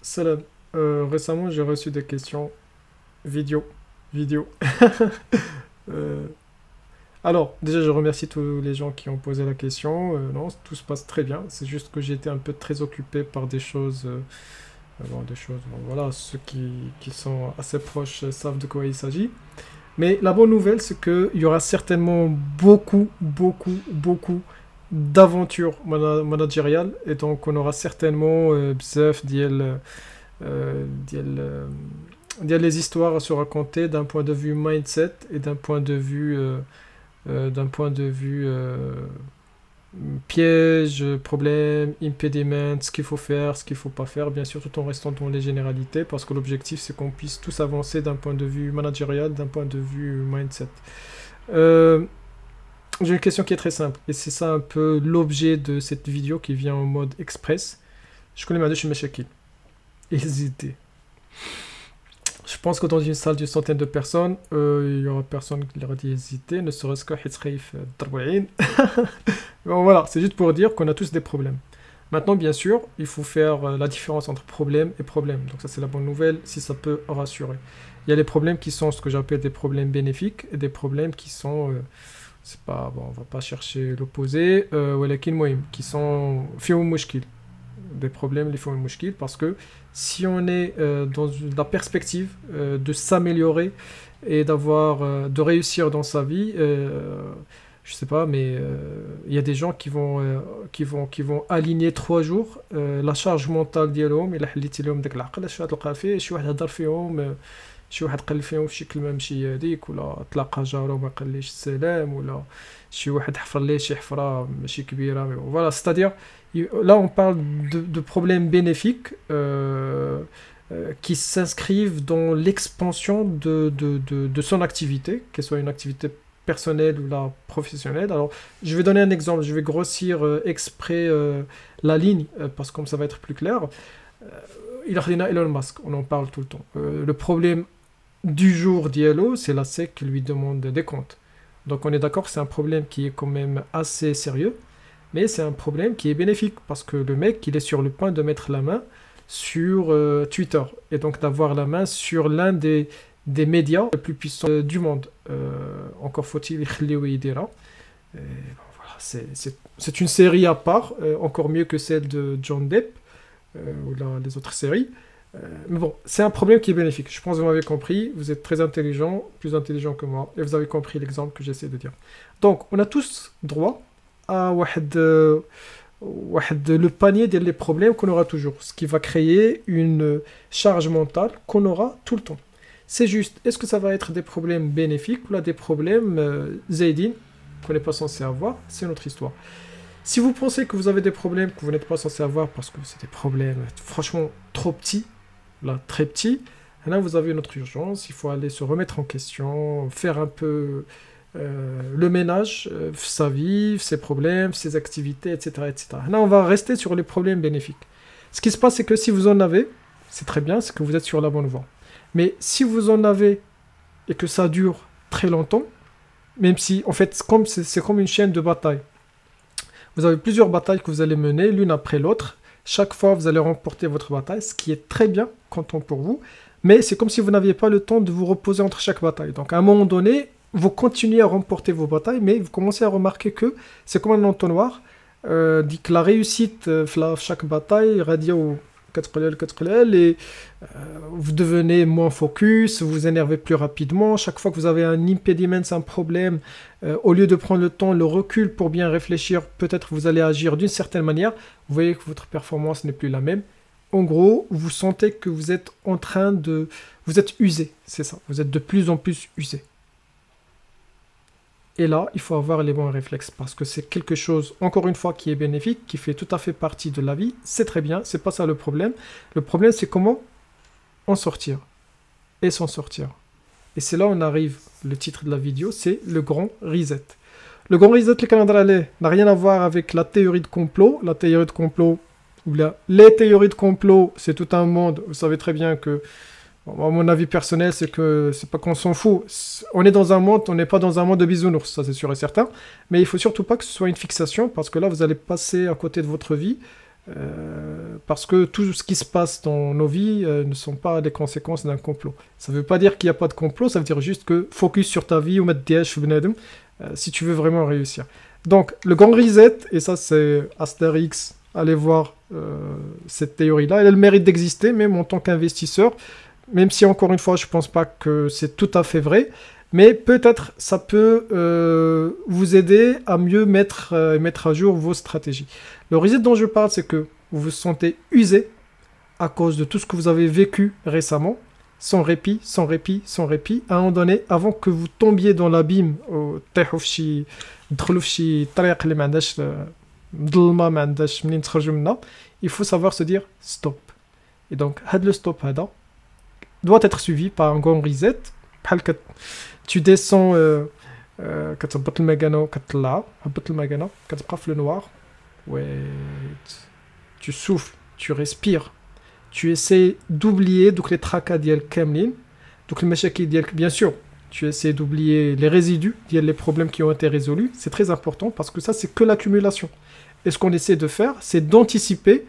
Salam. Récemment, j'ai reçu des questions vidéo. Vidéo. Euh, alors, déjà, je remercie tous les gens qui ont posé la question. Non, tout se passe très bien. C'est juste que j'ai été un peu très occupé par des choses. Bon, voilà, ceux qui sont assez proches savent de quoi il s'agit. Mais la bonne nouvelle, c'est qu'il y aura certainement beaucoup d'aventures managériales. Et donc, on aura certainement bzaf ديال les histoires à se raconter d'un point de vue mindset et d'un point de vue piège, problème, impediment, ce qu'il faut faire, ce qu'il faut pas faire, bien sûr tout en restant dans les généralités parce que l'objectif c'est qu'on puisse tous avancer d'un point de vue managérial, d'un point de vue mindset. Euh, j'ai une question qui est très simple et c'est ça un peu l'objet de cette vidéo qui vient en mode express. Je connais ma deux مشاكل. Hésiter. Je pense que dans une salle d'une centaine de personnes, il y aura personne qui leur a dit hésiter, ne serait-ce que Hitzreif Darboulaïn. Bon, voilà, c'est juste pour dire qu'on a tous des problèmes. Maintenant, bien sûr, il faut faire la différence entre problème et problème. Donc ça, c'est la bonne nouvelle, si ça peut rassurer. Il y a les problèmes qui sont ce que j'appelle des problèmes bénéfiques et des problèmes qui sont, c'est pas, bon, on va pas chercher l'opposé, ولكن مهم, qui sont فيهم مشكل. Des problèmes, les font mouchkil, parce que si on est dans la perspective de s'améliorer et de réussir dans sa vie, je sais pas, mais il y a des gens qui vont aligner 3 jours la charge mentale ديالهم إلا حليتي لهم داك العقل اش غتلقى فيه شي واحد هضر فيهم شي واحد قال فيهم في شي كلمه ماشي هذيك ولا تلاقى جارو ما قاليش السلام ولا شي واحد حفر ليه شي حفره ماشي كبيره voilà, c'est-à-dire là on parle de problèmes bénéfiques qui s'inscrivent dans l'expansion de son activité, qu'elle soit une activité personnelle ou la professionnelle. Alors, je vais donner un exemple, je vais grossir exprès la ligne, parce que comme ça va être plus clair. Il y a Elon Musk, on en parle tout le temps. Le problème du jour d'Yellow, c'est la SEC qui lui demande des comptes. Donc on est d'accord que c'est un problème qui est quand même assez sérieux, mais c'est un problème qui est bénéfique, parce que le mec, il est sur le point de mettre la main sur Twitter, et donc d'avoir la main sur l'un des médias les plus puissants du monde. Encore faut-il voilà, c'est une série à part, encore mieux que celle de John Depp, ou les autres séries. Mais bon, c'est un problème qui est bénéfique. Je pense que vous m'avez compris, vous êtes très intelligent, plus intelligent que moi, et vous avez compris l'exemple que j'essaie de dire. Donc, on a tous droit à le panier des problèmes qu'on aura toujours, ce qui va créer une charge mentale qu'on aura tout le temps. C'est juste, est-ce que ça va être des problèmes bénéfiques ou là des problèmes zaidin qu'on n'est pas censé avoir? C'est notre histoire. Si vous pensez que vous avez des problèmes que vous n'êtes pas censé avoir parce que c'est des problèmes franchement trop petits, là très petits, là vous avez une autre urgence, il faut aller se remettre en question, faire un peu le ménage, sa vie, ses problèmes, ses activités, etc., etc. Là on va rester sur les problèmes bénéfiques. Ce qui se passe, c'est que si vous en avez, c'est très bien, c'est que vous êtes sur la bonne voie. Mais si vous en avez et que ça dure très longtemps, même si en fait c'est comme une chaîne de bataille. Vous avez plusieurs batailles que vous allez mener l'une après l'autre. Chaque fois, vous allez remporter votre bataille, ce qui est très bien, content pour vous. Mais c'est comme si vous n'aviez pas le temps de vous reposer entre chaque bataille. Donc à un moment donné, vous continuez à remporter vos batailles, mais vous commencez à remarquer que c'est comme un entonnoir. Dit que la réussite, chaque bataille, radio et vous devenez moins focus, vous vous énervez plus rapidement. Chaque fois que vous avez un impediment, un problème, au lieu de prendre le temps, le recul pour bien réfléchir, peut-être vous allez agir d'une certaine manière. Vous voyez que votre performance n'est plus la même. En gros, vous sentez que vous êtes en train de... Vous êtes usé, c'est ça. Vous êtes de plus en plus usé. Et là, il faut avoir les bons réflexes parce que c'est quelque chose, encore une fois, qui est bénéfique, qui fait tout à fait partie de la vie. C'est très bien, c'est pas ça le problème. Le problème, c'est comment en sortir et s'en sortir. Et c'est là où on arrive, le titre de la vidéo, c'est le grand reset. Le grand reset, le calendrier n'a rien à voir avec la théorie de complot. La théorie de complot, ou les théories de complot, c'est tout un monde. Vous savez très bien que bon, mon avis personnel, c'est que c'est pas qu'on s'en fout. On est dans un monde, on n'est pas dans un monde de bisounours, ça c'est sûr et certain. Mais il faut surtout pas que ce soit une fixation, parce que là, vous allez passer à côté de votre vie. Parce que tout ce qui se passe dans nos vies ne sont pas les conséquences d'un complot. Ça ne veut pas dire qu'il n'y a pas de complot, ça veut dire juste que focus sur ta vie ou mettre des si tu veux vraiment réussir. Donc, le grand reset, et ça c'est Astérix, allez voir cette théorie-là, elle a le mérite d'exister, même en tant qu'investisseur, même si encore une fois, je ne pense pas que c'est tout à fait vrai, mais peut-être ça peut vous aider à mieux mettre à jour vos stratégies. Le reset dont je parle, c'est que vous vous sentez usé à cause de tout ce que vous avez vécu récemment, sans répit, sans répit, sans répit, à un moment donné, avant que vous tombiez dans l'abîme, il faut savoir se dire stop. Et donc, le stop doit être suivi par un grand reset. Tu descends كتهبط المكانه وكتطلع هبط المكانه كتبقى في le noir. Ouais, tu souffles, tu respires, tu essaies d'oublier donc les tracas ديالك كاملين donc المشاكل ديالك bien sûr tu essaies d'oublier les résidus ديال les problèmes qui ont été résolus, c'est très important parce que ça c'est que l'accumulation. Et ce qu'on essaie de faire c'est d'anticiper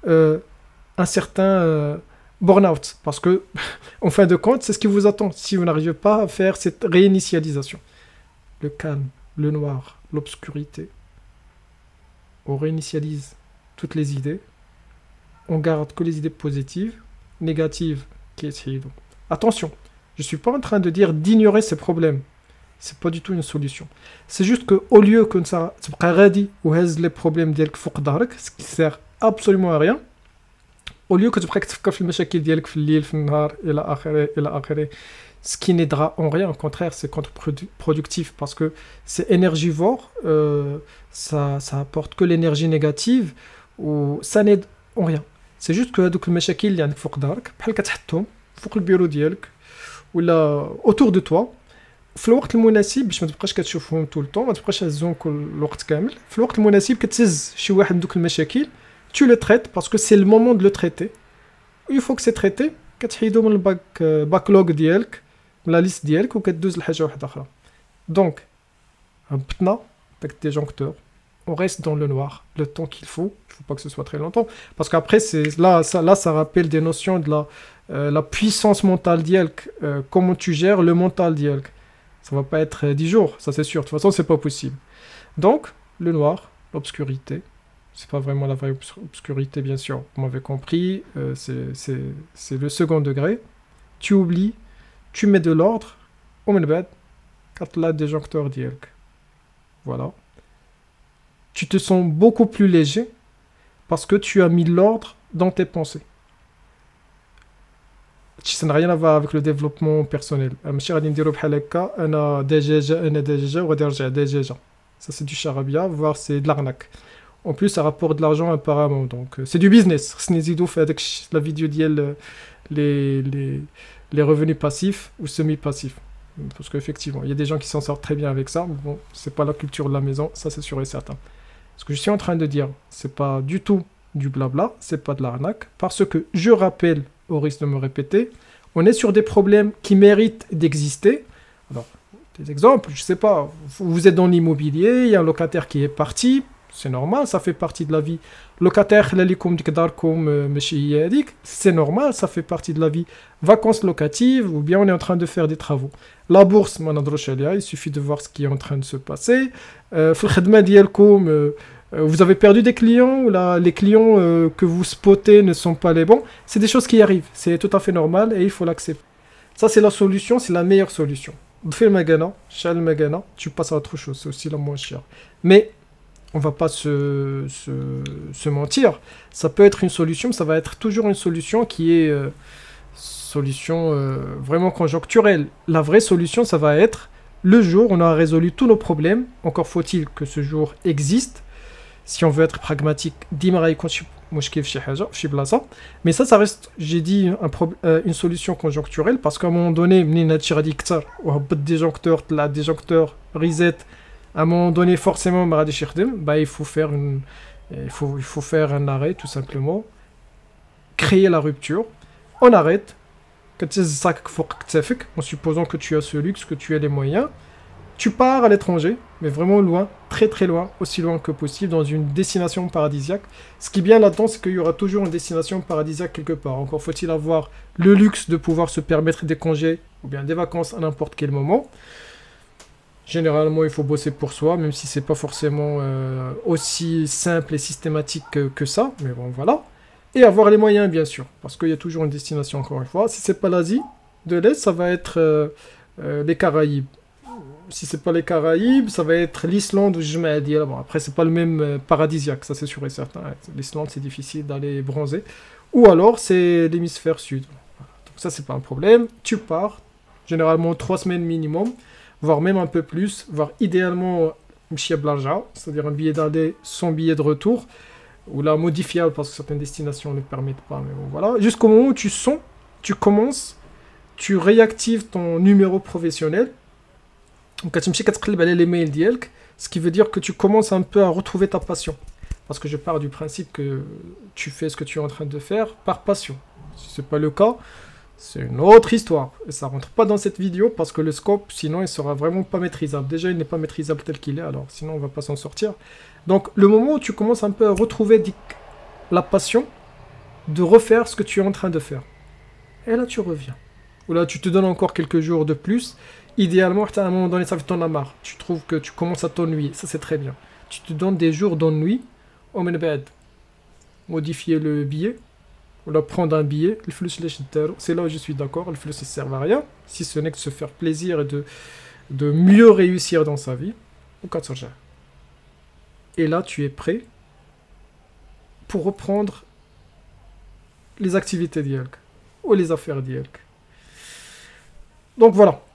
un certain burn-out, parce que en fin de compte c'est ce qui vous attend si vous n'arrivez pas à faire cette réinitialisation. Le calme, le noir, l'obscurité. On réinitialise toutes les idées, on garde que les idées positives, négatives, attention, je ne suis pas en train de dire d'ignorer ces problèmes, c'est pas du tout une solution. C'est juste qu'au lieu que ça ou les problèmes ce qui sert absolument à rien, au lieu que tu تفكر في المشاكل ديالك في الليل في النهار الى اخره الى اخره, ce qui n'aidera en rien, au contraire c'est contre-productif parce que c'est énergivore, ça apporte que l'énergie négative ou ça n'aide en rien. C'est juste que هذوك المشاكل اللي عندك فوق دارك بحال كتحطهم فوق البيرو ديالك ولا autour de toi في الوقت المناسب باش ما تبقاش كتشوفهم طول الوقت, ما تبقاش هزهم كل الوقت كامل. في الوقت المناسب كتهز شي واحد من دوك المشاكل, tu le traites parce que c'est le moment de le traiter. Il faut que c'est traité, كتحيدو من backlog ديالك, من la liste ديالك وكتدوز لحاجه واحده اخرى. Donc هبطنا avec des disjoncteurs, on reste dans le noir le temps qu'il faut pas que ce soit très longtemps parce qu'après c'est ça rappelle des notions de la puissance mentale ديالك, comment tu gères le mental ديالك. Ça va pas être 10 jours, ça c'est sûr, de toute façon c'est pas possible. Donc le noir, l'obscurité, c'est pas vraiment la vraie obscurité bien sûr, vous m'avez compris, c'est le second degré. Tu oublies, tu mets de l'ordre, au منبعد كتطلع disjoncteur ديالك. Voilà. Tu te sens beaucoup plus léger parce que tu as mis l'ordre dans tes pensées. Ça n'a rien à voir avec le développement personnel. Ça c'est du charabia, voire c'est de l'arnaque. En plus ça rapporte de l'argent apparemment, donc c'est du business. La vidéo ديال les revenus passifs ou semi-passifs. Parce qu'effectivement, il y a des gens qui s'en sortent très bien avec ça, mais bon, c'est pas la culture de la maison, ça c'est sûr et certain. Ce que je suis en train de dire, c'est pas du tout du blabla, c'est pas de l'arnaque, parce que je rappelle, au risque de me répéter, on est sur des problèmes qui méritent d'exister. Alors, des exemples, je sais pas, vous êtes dans l'immobilier, il y a un locataire qui est parti, c'est normal, ça fait partie de la vie. Locataire, c'est normal, ça fait partie de la vie. Vacances locatives, ou bien on est en train de faire des travaux. La bourse, il suffit de voir ce qui est en train de se passer. Vous avez perdu des clients, ou les clients que vous spottez ne sont pas les bons. C'est des choses qui arrivent, c'est tout à fait normal et il faut l'accepter. Ça, c'est la solution, c'est la meilleure solution. Tu passes à autre chose, c'est aussi la moins chère. Mais on va pas se mentir, ça peut être une solution, ça va être toujours une solution qui est solution vraiment conjoncturelle. La vraie solution, ça va être le jour où on a résolu tous nos problèmes, encore faut-il que ce jour existe, si on veut être pragmatique, mais ça reste, j'ai dit, une solution conjoncturelle, parce qu'à un moment donné, disjoncteur, reset, à un moment donné, forcément, il faut faire un arrêt, tout simplement. Créer la rupture. On arrête. En supposant que tu as ce luxe, que tu as les moyens. Tu pars à l'étranger, mais vraiment loin, très très loin, aussi loin que possible, dans une destination paradisiaque. Ce qui est bien là-dedans, c'est qu'il y aura toujours une destination paradisiaque quelque part. Encore faut-il avoir le luxe de pouvoir se permettre des congés ou bien des vacances à n'importe quel moment. Généralement, il faut bosser pour soi, même si c'est pas forcément aussi simple et systématique que ça. Mais bon, voilà. Et avoir les moyens, bien sûr, parce qu'il y a toujours une destination, encore une fois. Si c'est pas l'Asie de l'Est, ça va être les Caraïbes. Si c'est pas les Caraïbes, ça va être l'Islande ou je m'ai dit. Bon, après, c'est pas le même paradisiaque, ça c'est sûr et certain. L'Islande, c'est difficile d'aller bronzer. Ou alors, c'est l'hémisphère sud. Donc ça, c'est pas un problème. Tu pars, généralement 3 semaines minimum, voire même un peu plus, voire idéalement Mchia Blaja, c'est-à-dire un billet d'aller sans billet de retour, ou là modifiable parce que certaines destinations ne le permettent pas. Mais bon, voilà. Jusqu'au moment où tu sens, tu commences, tu réactives ton numéro professionnel. Donc, tu me les mails d'IELK, ce qui veut dire que tu commences un peu à retrouver ta passion. Parce que je pars du principe que tu fais ce que tu es en train de faire par passion. Si ce n'est pas le cas, c'est une autre histoire. Et ça rentre pas dans cette vidéo parce que le scope, sinon, il sera vraiment pas maîtrisable. Déjà, il n'est pas maîtrisable tel qu'il est, alors sinon, on va pas s'en sortir. Donc, le moment où tu commences un peu à retrouver la passion de refaire ce que tu es en train de faire. Et là, tu reviens. Ou là, tu te donnes encore quelques jours de plus. Idéalement, à un moment donné, ça fait t'en as marre. Tu trouves que tu commences à t'ennuyer. Ça, c'est très bien. Tu te donnes des jours d'ennui. Modifier le billet. Ou là, prendre un billet. C'est là où je suis d'accord. Le flux, ça ne sert à rien. Si ce n'est que de se faire plaisir et de mieux réussir dans sa vie. Et là, tu es prêt pour reprendre les activités d'IELK. Ou les affaires d'IELK. Donc voilà.